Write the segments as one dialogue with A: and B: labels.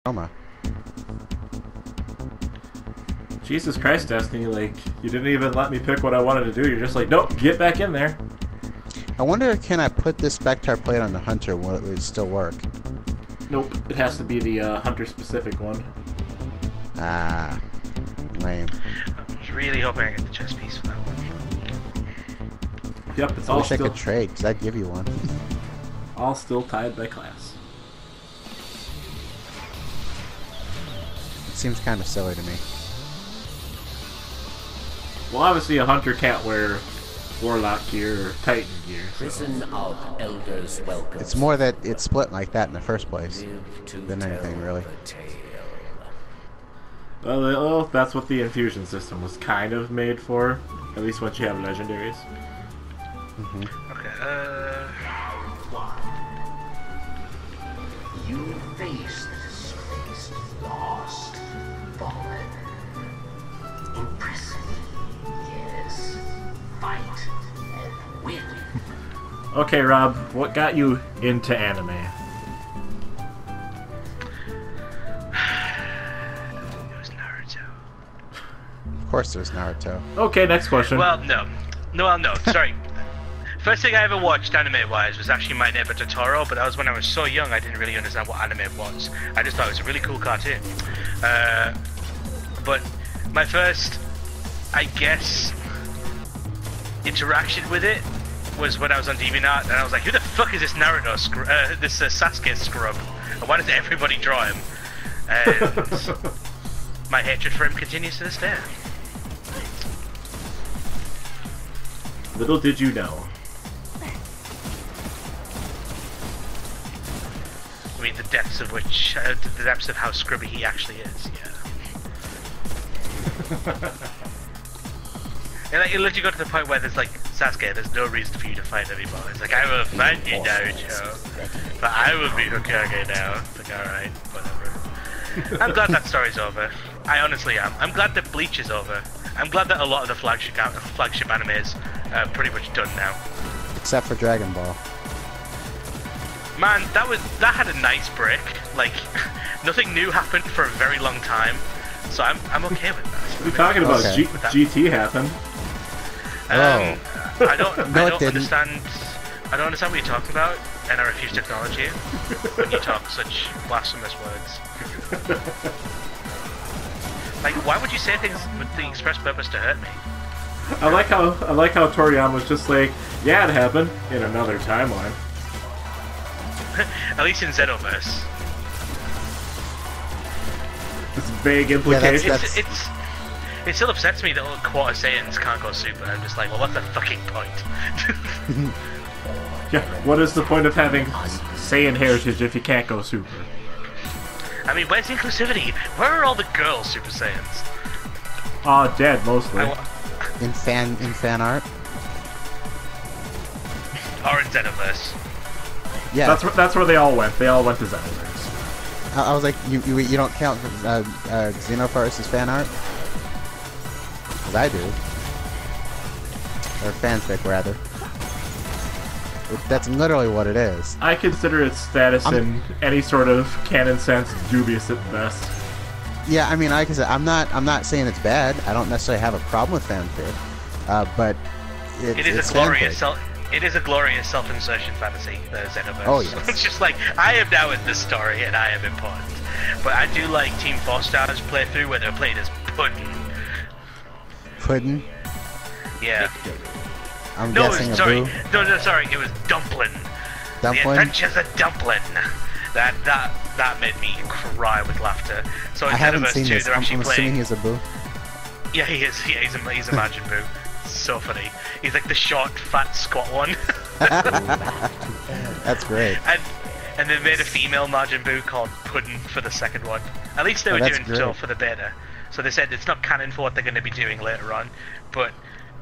A: Roma.
B: Jesus Christ, Destiny, like, you didn't even let me pick what I wanted to do. You're just like, nope, get back in there.
A: I wonder, can I put this Spectre plate on the Hunter? Will it still work?
B: Nope, it has to be the Hunter-specific one.
A: Ah, lame.
C: I was really hoping I get the chest piece for that one.
B: Yep, it's
A: I
B: all
A: wish
B: still...
A: I could trade, because I'd give you one.
B: all still tied by class.
A: It seems kind of silly to me.
B: Well, obviously a Hunter can't wear Warlock gear or Titan gear. So.
D: Prison of Elders welcome.
A: It's more that it's split like that in the first place than anything, really.
B: Well, that's what the infusion system was kind of made for. At least once you have legendaries.
C: Okay,
D: You face the disgraced, lost, fallen. Imprison, yes. Fight and win.
B: Okay, Rob, what got you into anime?
C: it was Naruto.
A: Of course there's Naruto.
B: Okay, next question.
C: Well, no. No, sorry. First thing I ever watched anime-wise was actually My Neighbor Totoro, but that was when I was so young I didn't really understand what anime was. I just thought it was a really cool cartoon. But my first, I guess, interaction with it was when I was on DeviantArt, and I was like, who the fuck is this Naruto, this Sasuke scrub? And why does everybody draw him? And my hatred for him continues to this day.
B: Little did you know.
C: I mean, the depths of which, the depths of how scrubby he actually is, yeah. And like, it literally got to the point where there's like, Sasuke, there's no reason for you to fight anymore. It's like, I will fight you, Naruto, but I will be Hokage now. It's like, alright, whatever. I'm glad that story's over. I honestly am. I'm glad that Bleach is over. I'm glad that a lot of the flagship animes are pretty much done now.
A: Except for Dragon Ball.
C: Man, that had a nice break. Like, nothing new happened for a very long time, so I'm okay with that.
B: What are you talking about?
A: Okay.
B: GT happened.
C: I don't understand. I don't understand what you're talking about, and I refuse to acknowledge you when you talk such blasphemous words. Like, why would you say things with the express purpose to hurt me?
B: I like how Toriyama was just like, yeah, it happened in another timeline.
C: At least in Xenoverse.
B: This vague implication.
A: Yeah,
C: it still upsets me that all Quarter Saiyans can't go Super. I'm just like, well, what's the fucking point?
B: Yeah, what is the point of having Saiyan heritage if you can't go Super?
C: I mean, where's inclusivity? Where are all the girl Super Saiyans?
B: Dead mostly.
A: In fan art.
C: Or in Xenoverse.
A: Yeah.
B: That's where they all went. They all went to Xenoverse.
A: I was like, you don't count Xenoverse as fan art? Because I do. Or fanfic, rather. That's literally what it is.
B: I consider its status in any sort of canon sense dubious at best.
A: Yeah, I mean, like I said, I'm not saying it's bad. I don't necessarily have a problem with fanfic, but it's
C: glorious. It is a glorious self-insertion fantasy, the Xenoverse.
A: Oh, yes.
C: It's just like, I am now in this story and I am important. But I do like Team 4-Star's playthrough where they're played as Puddin.
A: Puddin?
C: Yeah.
A: I'm guessing
C: sorry.
A: a boo.
C: No, sorry. It was Dumplin.
A: Dumpling?
C: The Adventures of Dumplin. That made me cry with laughter. So in
A: I haven't
C: Xenoverse
A: seen
C: 2,
A: this.
C: they're actually
A: I'm assuming
C: playing...
A: he's a boo.
C: Yeah, he is. Yeah, he's a Majin Buu. So funny. He's like the short, fat, squat one.
A: That's great.
C: And they made a female Majin Buu called Puddin for the second one. At least they were doing so for the beta. So they said it's not canon for what they're going to be doing later on, but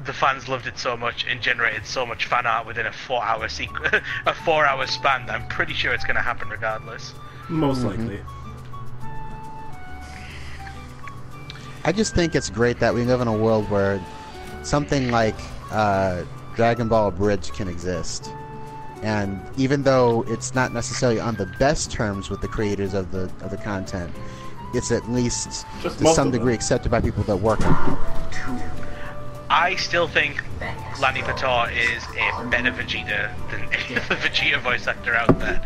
C: the fans loved it so much and generated so much fan art within a 4-hour a 4-hour span that I'm pretty sure it's going to happen regardless.
B: Most likely.
A: I just think it's great that we live in a world where something like Dragon Ball Bridge can exist. And even though it's not necessarily on the best terms with the creators of the content, it's at least
B: Just
A: to
B: most
A: some
B: of them.
A: degree accepted by people that work on it.
C: I still think Lanny Patar is a better Vegeta than any other Vegeta voice actor out there.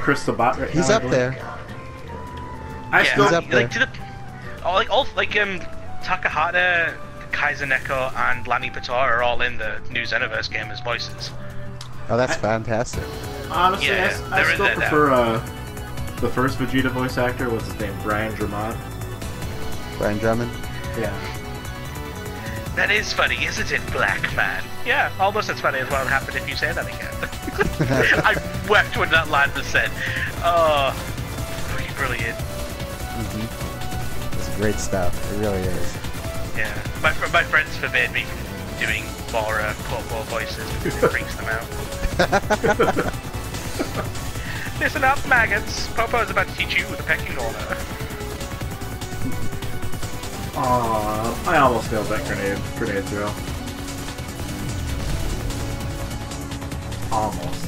B: Chris the Bot right
A: He's
B: now, I
A: up
B: believe.
A: there.
B: I
C: Yeah,
B: still...
A: He's up there.
C: like to the, Takahata, Kaiser Neko, and Lanny Patar are all in the new Xenoverse game as voices.
A: Oh, that's fantastic.
B: Honestly,
C: Yeah,
B: I
C: they're in
B: still
C: there now.
B: prefer the first Vegeta voice actor. What's his name? Brian Drummond.
A: Brian Drummond.
B: Yeah.
C: That is funny, isn't it, Black Man? Yeah, almost as funny as what would happen if you say that again. I wept when that line was said. Oh, fucking brilliant.
A: It's great stuff. It really is.
C: Yeah, my friends forbid me from doing more quote voices because it freaks them out. Listen up, maggots. Popo's about to teach you the pecking order.
B: Aw, I almost failed that grenade throw. Almost.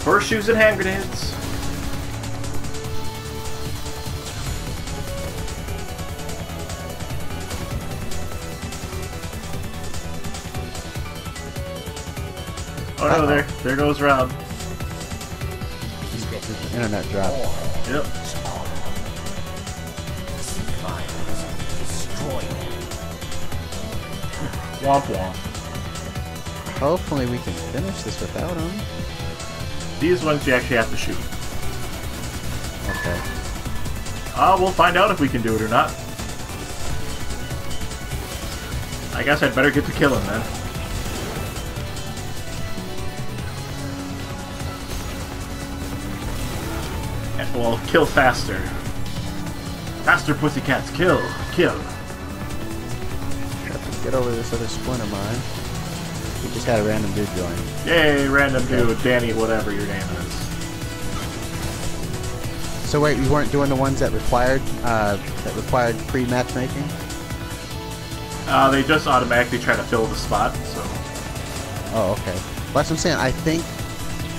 B: Horseshoes and hand grenades. Oh no, there goes Rob.
A: Internet drop.
B: Yep. Womp womp.
A: Hopefully we can finish this without him.
B: These ones you actually have to shoot.
A: Okay.
B: We'll find out if we can do it or not. I guess I'd better get to killing then. Well, kill faster. Faster, pussycats, kill! Kill!
A: Get over this other splinter mine. We just had a random dude join.
B: Yay, random dude, Danny, whatever your name is.
A: So wait, you weren't doing the ones that required pre-matchmaking?
B: They just automatically try to fill the spot, so...
A: Oh, okay. Well, that's what I'm saying. I think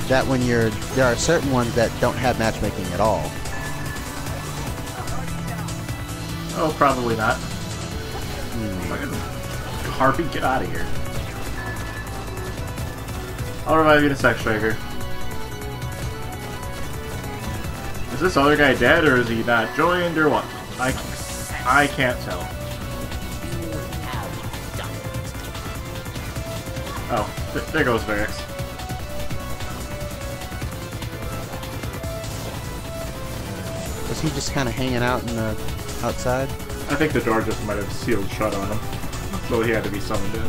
A: that when there are certain ones that don't have matchmaking at all.
B: Oh, probably not. Fucking Harpy, get out of here. I'll revive you in a sec, Striker. Is this other guy dead, or is he not joined, or what? I can't tell. Oh, there goes Varix.
A: Was he just kind of hanging out in the outside?
B: I think the door just might have sealed shut on him, so he had to be summoned in.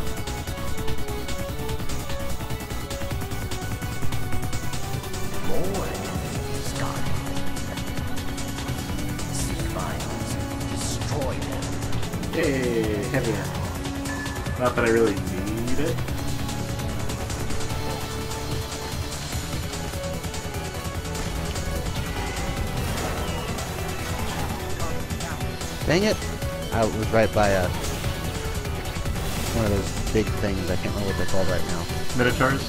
B: Hey, heavier. Not that I really need it.
A: Dang it! I was right by one of those big things. I can't remember what they're called right now.
B: Minotaurs?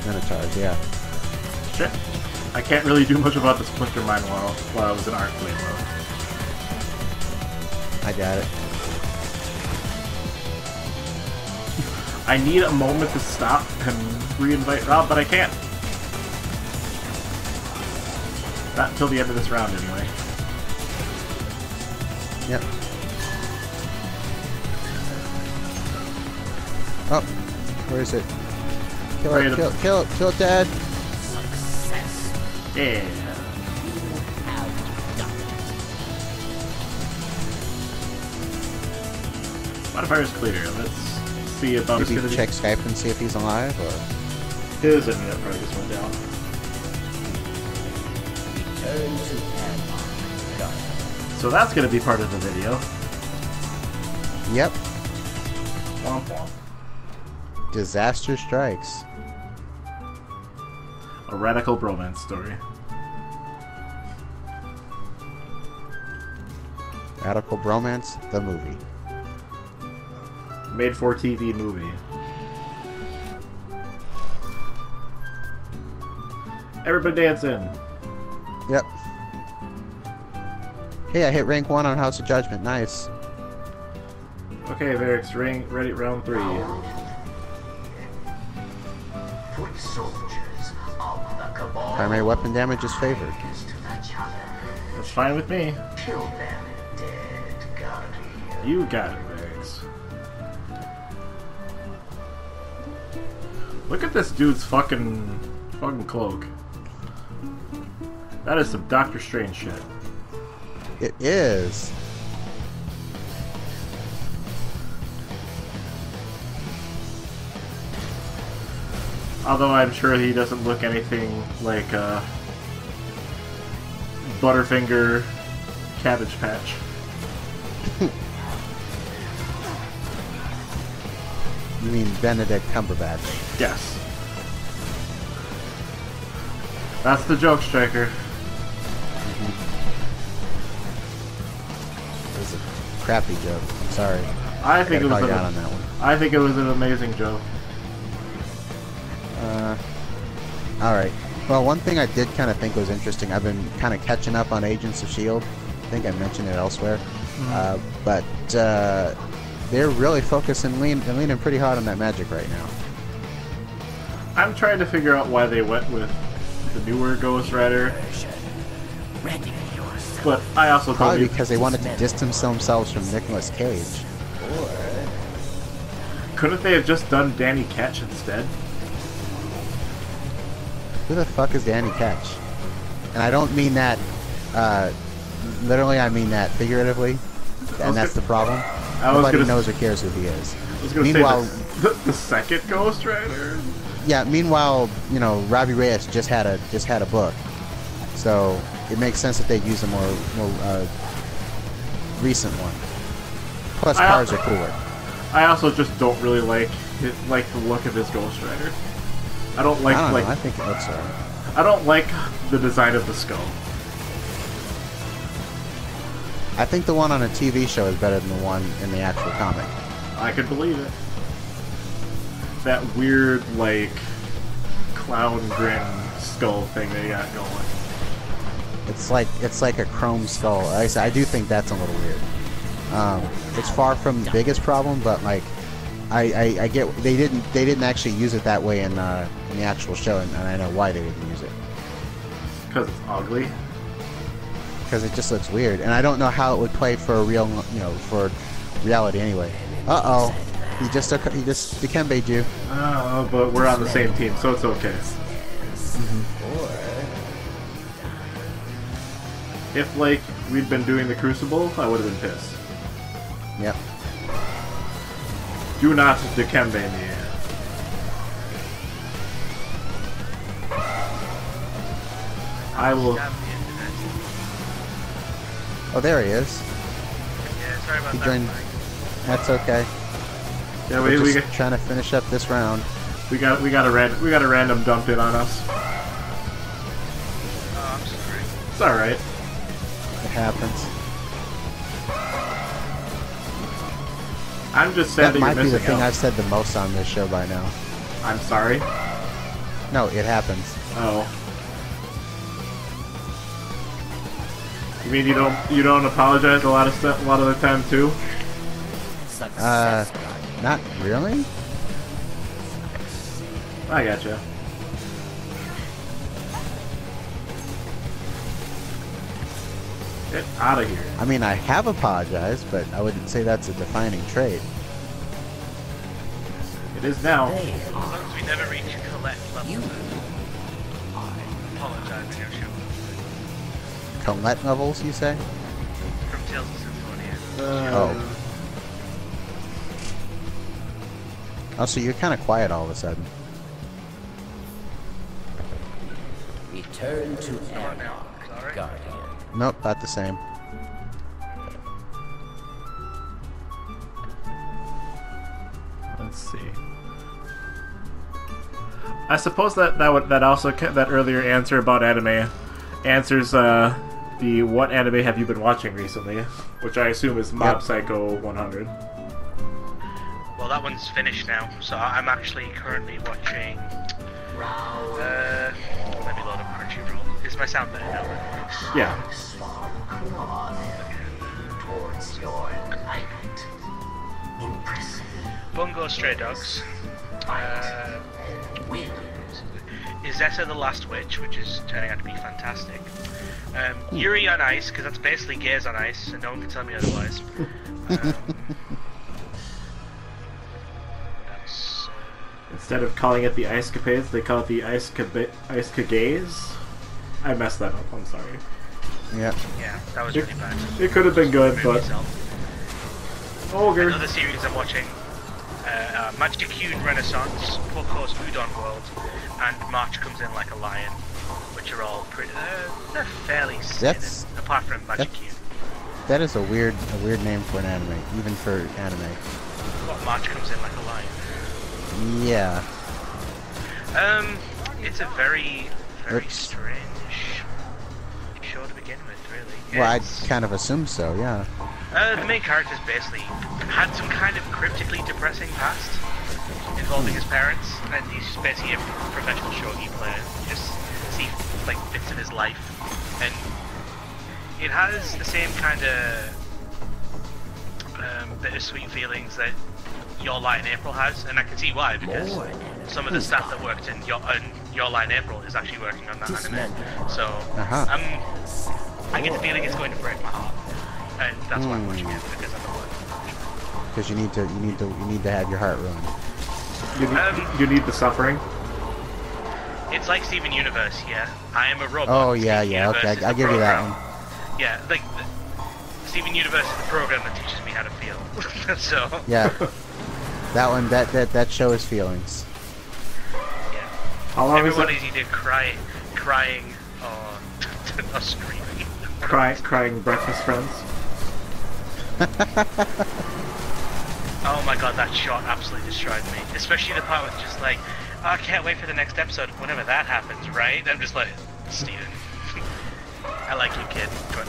A: Minotaurs, yeah.
B: Shit. I can't really do much about the Splinter Mine while I was in Arc Flame mode.
A: I got it.
B: I need a moment to stop and re-invite Rob, but I can't. Not until the end of this round, anyway.
A: Yep. Oh, where is it? Kill
B: Right
A: it,
B: at
A: kill it, Dad!
B: Yeah. Modifier's clear. Let's see about
A: Did
B: his
A: you check Skype and see if he's alive, or?
B: His internet probably just went down. So that's going to be part of the video.
A: Yep.
B: Womp womp.
A: Disaster strikes.
B: A radical bromance story.
A: Radical Bromance, the movie.
B: Made for TV movie. Everybody dancing.
A: Yep. Hey, I hit rank 1 on House of Judgment. Nice.
B: Okay, Varix, ready, round 3.
D: Foot soldiers of the Cabal.
A: Primary weapon damage is favored.
B: That's fine with me.
D: Kill them, dead guardian.
B: You got it, Varix. Look at this dude's fucking cloak. That is some Doctor Strange shit.
A: It is.
B: Although I'm sure he doesn't look anything like Butterfinger Cabbage Patch.
A: You mean Benedict Cumberbatch?
B: Yes. That's the joke, Striker.
A: It was a crappy joke. I'm sorry.
B: I think it was
A: down on that one.
B: I think it was an amazing joke.
A: Alright. Well, one thing I did kind of think was interesting, I've been kind of catching up on Agents of S.H.I.E.L.D. I think I mentioned it elsewhere. But they're really focusing and leaning pretty hard on that magic right now.
B: I'm trying to figure out why they went with the newer Ghost Rider. But I also
A: Probably because they wanted to distance themselves from Nicolas Cage.
B: Couldn't they have just done Danny Ketch instead?
A: Who the fuck is Danny Ketch? And I don't mean that literally, I mean that figuratively. And that's the problem. Nobody knows or cares who he is.
B: I was gonna
A: Meanwhile,
B: say the second Ghost Rider.
A: Yeah. Meanwhile, you know, Robbie Reyes just had a book, so it makes sense that they use a more recent one. Plus, cars are cooler.
B: I also just don't really like the look of his Ghost Rider. I don't like
A: I don't know, I think it looks alright.
B: I don't like the design of the skull.
A: I think the one on a TV show is better than the one in the actual comic.
B: I could believe it. That weird, like, clown grin skull thing they got going.
A: It's like a chrome skull. I do think that's a little weird. It's far from the biggest problem, but like, I get they didn't actually use it that way in the actual show, and I know why they didn't use it.
B: Because it's ugly.
A: Because it just looks weird, and I don't know how it would play for a real, for reality anyway. Uh-oh. He just dikembe'd you.
B: Oh, but we're on the same team, so it's okay. If, like, we'd been doing the Crucible, I would have been pissed.
A: Yep.
B: Do not dikembe me. I will...
A: Oh, there he is.
C: Yeah, sorry about
A: He
C: that.
A: joined. That's okay.
B: Yeah,
A: We're
B: we
A: just
B: got
A: trying to finish up this round.
B: we got a random dump in on us.
C: Oh, I'm sorry.
B: It's all right.
A: It happens.
B: I'm just sad
A: That
B: that
A: might
B: you're
A: be the
B: missing
A: thing
B: out.
A: I've said the most on this show by now.
B: I'm sorry.
A: No, it happens.
B: Oh. You mean you don't apologize a lot of the time too?
A: Not really.
B: I gotcha. Get out of here.
A: I mean, I have apologized, but I wouldn't say that's a defining trait.
B: It is now.
C: As long as we never reach Colette level. Apologize in your show.
A: Colette levels, you say?
C: From Tales of Symphonia.
A: Oh. Oh, so you're kind of quiet all of a sudden.
D: Return to
C: Come on now. Sorry.
D: Guardian.
A: Nope, not the same.
B: Let's see. I suppose that also that earlier answer about anime answers the what anime have you been watching recently, which I assume is Mob Psycho 100.
C: Well, that one's finished now, so I'm actually currently watching. Let me load up her my sound better now?
B: Yeah.
D: Towards your enlightenment. Impressive.
C: Bungo Stray Dogs.
D: Will.
C: Izetta the Last Witch, which is turning out to be fantastic. Yuri on Ice, because that's basically Gaze on Ice, and no one can tell me otherwise. What else?
B: Instead of calling it the Ice Capades, they call it the Ice Cagaze. I messed that up. I'm sorry.
A: Yep.
C: Yeah, that was really bad.
B: It could have been good,
C: Remove
B: but
C: yourself.
B: Ogre.
C: Another series I'm watching, Magic Cune Renaissance, Poco's Udon World, and March Comes In Like a Lion, which are all pretty. They're fairly
A: That's-
C: standard, apart from Magic Cune.
A: That is a weird name for an anime, even for anime.
C: What, March Comes In Like a Lion?
A: Yeah.
C: It's a very
A: Oops.
C: strange show to begin with, really.
A: Well, I
C: It's-
A: kind of assumed so. Yeah.
C: The main character's basically had some kind of cryptically depressing past involving his parents, and he's just basically a professional shogi player. You just see like bits of his life, and it has the same kind of bittersweet feelings that Your Lie in April has, and I can see why, because some of the staff that worked in Your Lie in April is actually working on that anime. So I get the feeling it's going to break my heart, and that's why I'm watching it, because I'm not.
A: Because you need to have your heart ruined.
B: You need the suffering.
C: It's like Steven Universe, yeah. I am a robot.
A: Oh yeah,
C: Steven
A: yeah.
C: Universe
A: Okay,
C: is
A: I'll
C: the
A: give you that
C: program.
A: one.
C: Yeah, like Steven Universe is the program that teaches me how to feel. So
A: Yeah. That one. That show is feelings.
C: yeah.
B: How long is
C: Everyone
B: it?
C: is either crying, or screaming.
B: Crying breakfast friends.
C: Oh my god, that shot absolutely destroyed me. Especially the part with just like, oh, I can't wait for the next episode whenever that happens, right? I'm just like, Steven, I like you, kid, but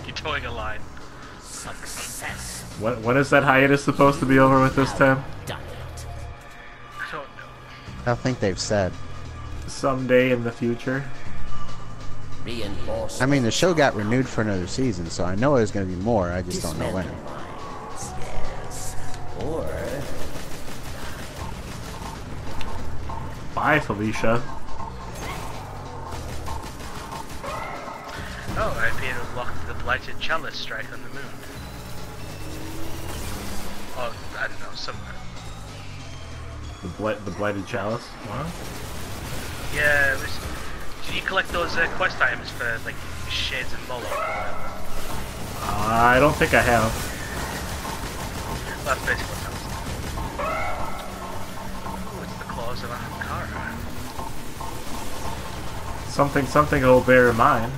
C: you're towing a line.
D: Success.
B: When is that hiatus supposed to be over with this time?
D: Done it.
C: I don't know.
A: I don't think they've said.
B: Someday in the future.
D: Reinforce.
A: I mean, the show got renewed for another season, so I know there's going to be more. I just don't know when.
D: Yes. Or
B: Bye, Felicia.
C: Oh, I've been unlocked the blighted chalice strike on the moon. Oh, I don't know, somewhere.
B: The blighted chalice. What?
C: Yeah, it was. Did you collect those quest items for like Shades and Moloch?
B: I don't think I have.
C: Well, that's basically what that was. Oh, it's the claws of Ankara.
B: Something I'll bear in mind.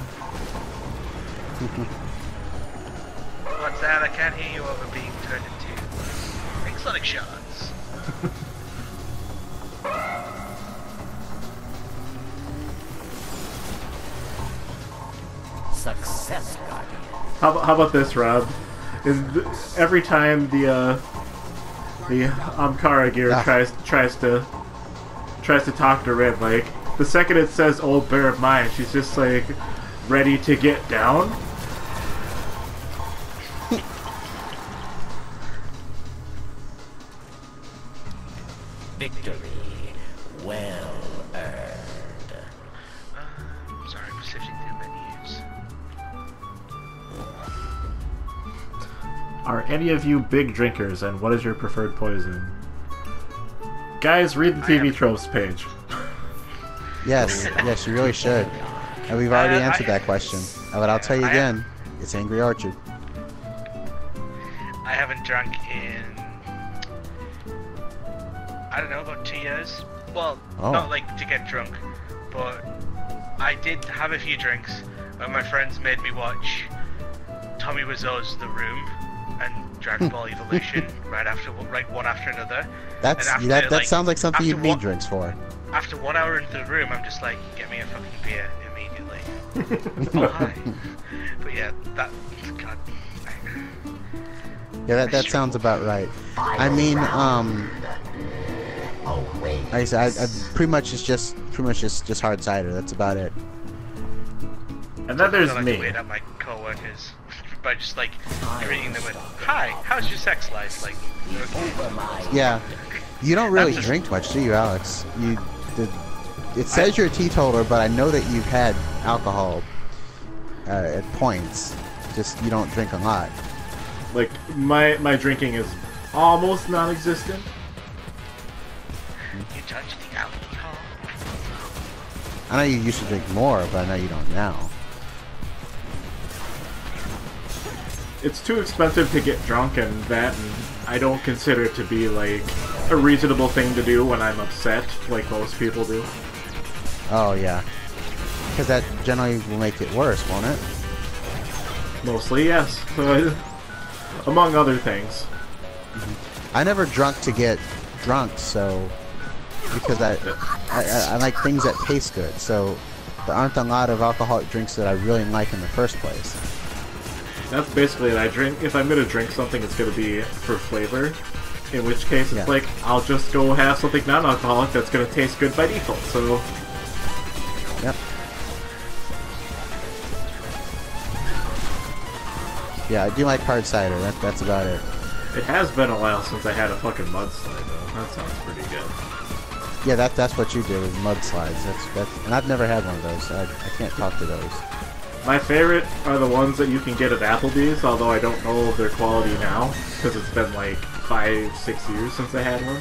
C: What's that? I can't hear you over being turned into exotic shots.
D: success, Guardian.
B: How about this, Rob? Every time the Amkara gear tries to talk to Red, like the second it says "Old Bear of Mine," she's just like ready to get down.
D: Victory well earned.
C: Sorry, I'm sifting through menus.
B: Are any of you big drinkers, and what is your preferred poison? Guys, read the TV tropes page.
A: Yes, yes, you really should. And we've already answered
C: I-
A: that question. But I'll tell you
C: I-
A: again, it's Angry Orchard.
C: I haven't drunk in, I don't know, about 2 years. Well,
A: Oh.
C: not like to get drunk, but I did have a few drinks when my friends made me watch Tommy Wiseau's The Room and Dragon Ball Evolution right one after another.
A: That's
C: And after,
A: that
C: like,
A: sounds like something
C: after
A: you'd need
C: one-
A: drinks for.
C: After 1 hour into the room, I'm just like, get me a fucking beer immediately. Oh, hi. But yeah, that, God.
A: Yeah, that sounds about right. I mean, like I said, I pretty much just hard cider. That's about it.
B: And then there's
C: I like
B: me.
C: to wait at my coworkers by just like greeting them with, "Hi, how's your sex life?" Like, okay.
A: Yeah. You don't really
C: just-
A: drink much, do you, Alex? It says you're a teetotaler, but I know that you've had alcohol at points. Just you don't drink a lot.
B: Like my drinking is almost non-existent.
C: You judge the alcohol.
A: I know you used to drink more, but I know you don't now.
B: It's too expensive to get drunk, and I don't consider it to be like a reasonable thing to do when I'm upset, like most people do.
A: Oh yeah, because that generally will make it worse, won't it?
B: Mostly, yes. Among other things.
A: I never drunk to get drunk, so because I like things that taste good. So there aren't a lot of alcoholic drinks that I really like in the first place.
B: That's basically it. I drink if I'm gonna drink something, it's gonna be for flavor. In which case, it's like I'll just go have something non-alcoholic that's gonna taste good by default. So.
A: Yep. Yeah, I do like hard cider. That's about it.
B: It has been a while since I had a fucking mudslide, though. That sounds pretty good.
A: Yeah, that's what you do with mudslides. That's and I've never had one of those. I can't talk to those.
B: My favorite are the ones that you can get at Applebee's, although I don't know their quality now because it's been like 5-6 years since I had one.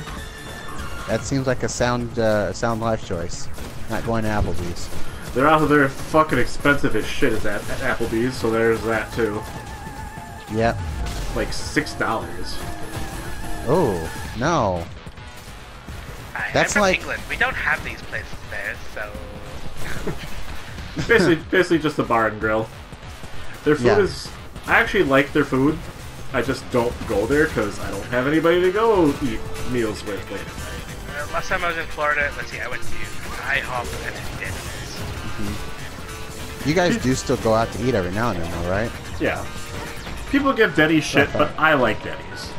A: That seems like a sound life choice. Not going to Applebee's.
B: They're fucking expensive as shit at Applebee's, so there's that too.
A: Yep.
B: Like $6.
A: Oh no. That's
C: I'm from
A: like
C: England. We don't have these places there, so.
B: basically just a bar and grill. Their food is. I actually like their food. I just don't go there because I don't have anybody to go eat meals with late at night.
C: Last time I was in Florida, let's see, I went to IHOP and Denny's.
A: You guys do still go out to eat every now and then, though, right?
B: Yeah. People give Denny's shit, but I like Denny's.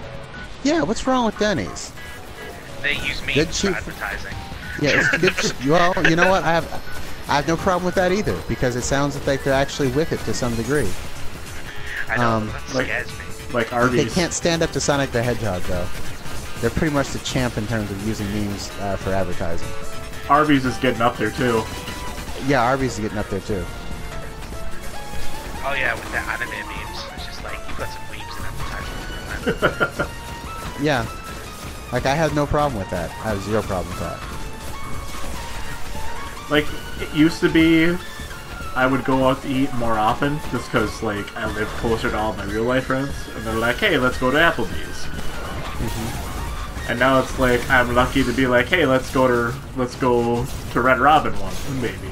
A: Yeah, what's wrong with Denny's?
C: They use me
A: Good
C: for
A: cheap-
C: advertising.
A: Yeah, it's good. Well, you know what? I have no problem with that either because it sounds like they're actually with it to some degree.
C: I know, that scares me.
B: Like
A: They
B: Arby's.
A: can't stand up to Sonic the Hedgehog, though. They're pretty much the champ in terms of using memes for advertising.
B: Arby's is getting up there too.
A: Yeah, Arby's is getting up there too.
C: Oh yeah, with the anime memes. It's just like, you've got some weeps in advertising.
A: Yeah. Like, I have no problem with that. I have zero problem with that.
B: Like, it used to be I would go out to eat more often just because, like, I live closer to all my real life friends. And they're like, hey, let's go to Applebee's. And now it's like, I'm lucky to be like, hey, let's go to Red Robin one, maybe.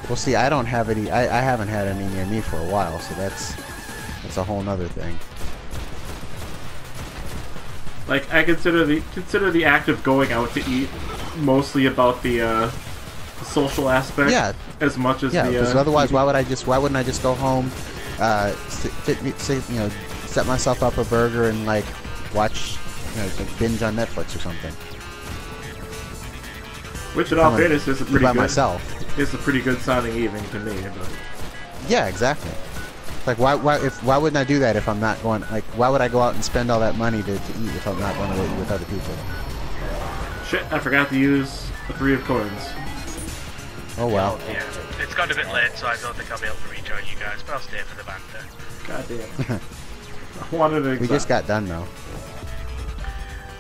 A: Well, see, I don't have any. I haven't had any near me for a while, so that's a whole nother thing.
B: Like, I consider the act of going out to eat mostly about the social aspect.
A: Yeah.
B: As much as
A: Because otherwise, why wouldn't I just go home, set myself up a burger and like watch, like binge on Netflix or something.
B: Which, in all fairness, is a pretty
A: by
B: good.
A: myself.
B: It's a pretty good sounding evening to me. But
A: Yeah, exactly. Like, why wouldn't I do that if I'm not going? Like, why would I go out and spend all that money to eat if I'm not going to eat with other people?
B: shit, I forgot to use a 3 of coins.
A: Oh well.
C: Yeah, it's gotten a bit late, so I don't think I'll be able to rejoin you guys, but I'll stay for the banter.
B: God damn. I wanted to.
A: We just got done though.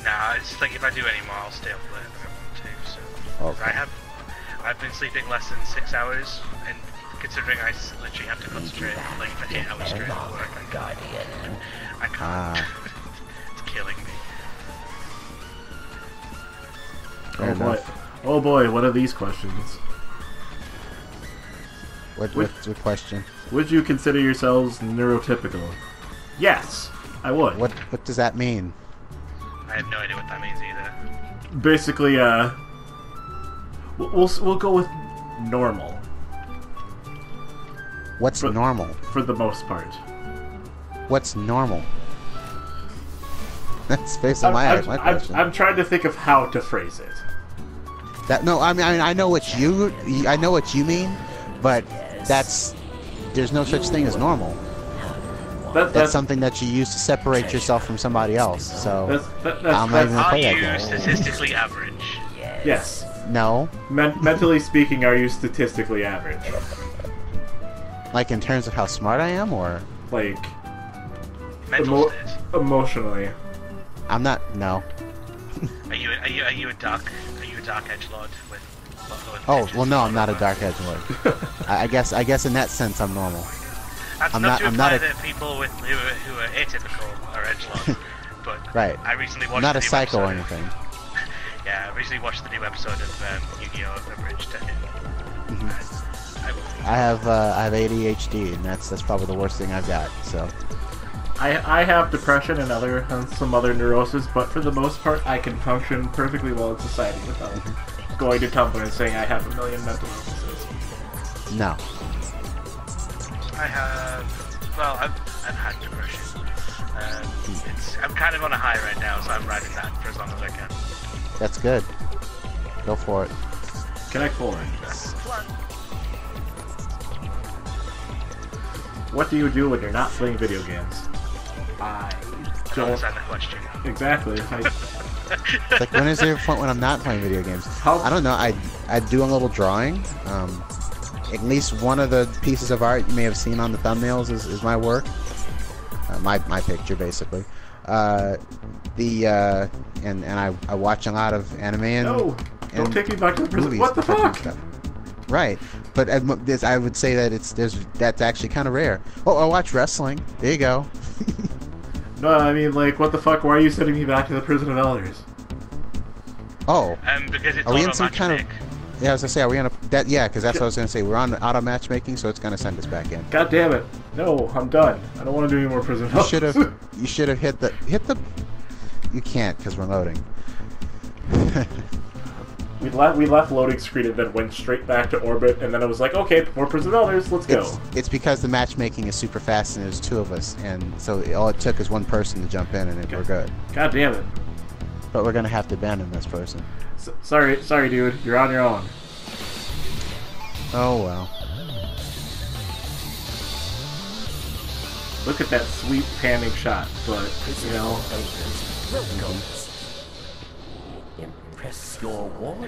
C: Nah, it's just like if I do any more, I'll stay up late if I want to. So
A: Okay.
C: I've been sleeping less than 6 hours, and considering I literally have to concentrate like for 8 hours straight at work, I can't. It's killing me.
A: Fair
B: Oh boy.
A: enough.
B: Oh boy, what are these questions?
A: What's your question?
B: Would you consider yourselves neurotypical? Yes, I would.
A: What does that mean?
C: I have no idea what that means either.
B: Basically, we'll go with normal
A: What's normal?
B: for the most part.
A: What's normal? That's basically my question.
B: I'm trying to think of how to phrase it.
A: No, I mean I know what you mean, but there's no such thing as normal. That's something that you use to separate yourself from somebody else. So I'm not even gonna play that game.
C: Are you statistically average?
B: Yes.
A: No.
B: Mentally speaking, are you statistically average?
A: Like in terms of how smart I am, or
B: like
C: emotionally?
A: I'm not. No.
C: Are you a dark edgelord with?
A: Oh well, no, I'm not a dark edgelord. I guess in that sense I'm normal.
C: That's not to imply that people who are atypical are edgelords, but
A: right.
C: I recently watched.
A: I'm not a psycho or anything.
C: Yeah, I recently watched the new episode of Yu-Gi-Oh! Abridged.
A: I have ADHD, and that's probably the worst thing I've got. So.
B: I have depression and some other neuroses, but for the most part, I can function perfectly well in society without going to Tumblr and saying I have a million mental illnesses.
A: No.
C: I have. Well, I've had depression. I'm kind of on a high right now, so I'm riding that for as long as I can.
A: That's good. Go for it.
B: Connect 4. What do you do when you're not playing video games? I don't
C: understand that question.
B: Exactly.
A: It's like, when is there a point when I'm not playing video games?
B: How?
A: I don't know. I do a little drawing. At least one of the pieces of art you may have seen on the thumbnails is my work. My picture, basically. And I watch a lot of anime and
B: don't take me back to the prison. What the fuck?
A: Stuff. Right, but I would say that that's actually kind of rare. Oh, I watch wrestling. There you go.
B: No, I mean, like, what the fuck? Why are you sending me back to the prison of elders?
A: Oh,
C: because it's
A: are we in some kind of? Yeah, I was gonna say, are we on a yeah? Because that's what I was gonna say. We're on auto matchmaking, so it's gonna send us back in.
B: God damn it! No, I'm done. I don't want to do any more prison of elders.
A: You should have hit the. You can't because we're loading.
B: We left loading screen and then went straight back to orbit, and then I was like, okay, more prison of elders, let's go.
A: It's because the matchmaking is super fast and there's 2 of us, and so all it took is one person to jump in and we're good.
B: God damn it.
A: But we're gonna have to abandon this person.
B: Sorry, dude. You're on your own.
A: Oh well.
B: Look at that sweet panning shot, but you know.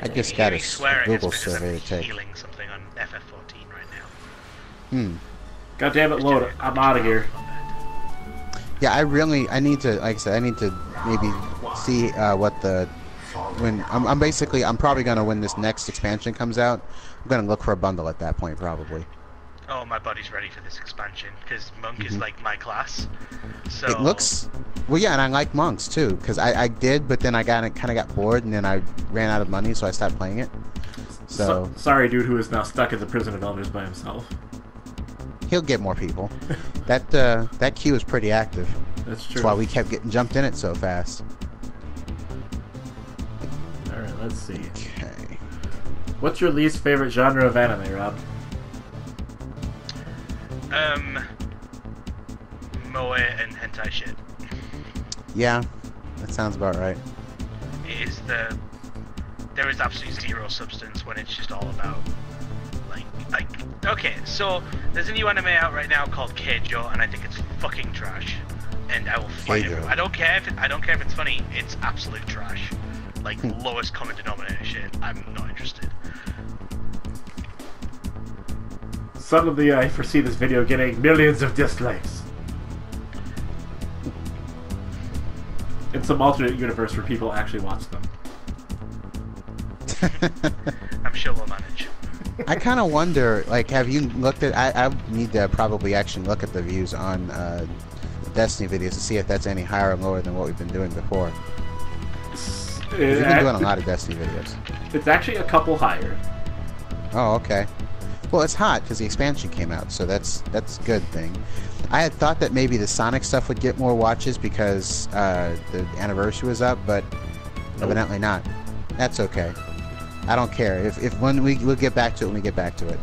A: I just got a Google survey to take.
C: Healing something on FF14 right now.
B: God damn it, load. I'm out of here.
A: Yeah, I need to, like I said, I need to maybe see what the I'm probably gonna, when this next expansion comes out, I'm gonna look for a bundle at that point probably.
C: Oh, my body's ready for this expansion because Monk is like my class. So
A: it looks well, yeah, and I like monks too because I did, but then I kind of got bored and then I ran out of money, so I stopped playing it. So
B: sorry, dude, who is now stuck in the prison of elders by himself.
A: He'll get more people. That queue is pretty active.
B: That's true.
A: That's why we kept getting jumped in it so fast.
B: All right, let's see.
A: Okay.
B: What's your least favorite genre of anime, Rob?
C: Moe and hentai shit.
A: Yeah, that sounds about right.
C: It is there is absolutely zero substance when it's just all about like okay, so there's a new anime out right now called Keijo, and I think it's fucking trash. And I will fight it. I don't care if it's funny. It's absolute trash. Like lowest common denominator shit. I'm not interested.
B: Suddenly, I foresee this video getting millions of dislikes. In some alternate universe where people actually watch them.
C: I'm sure we'll manage.
A: I kind of wonder, like, have you looked at... I need to probably actually look at the views on Destiny videos to see if that's any higher or lower than what we've been doing before. We've been doing a lot of Destiny videos.
B: It's actually a couple higher.
A: Oh, okay. Well, it's hot because the expansion came out, so that's a good thing. I had thought that maybe the Sonic stuff would get more watches because the anniversary was up, but evidently not. That's okay. I don't care. If when we'll get back to it when we get back to it.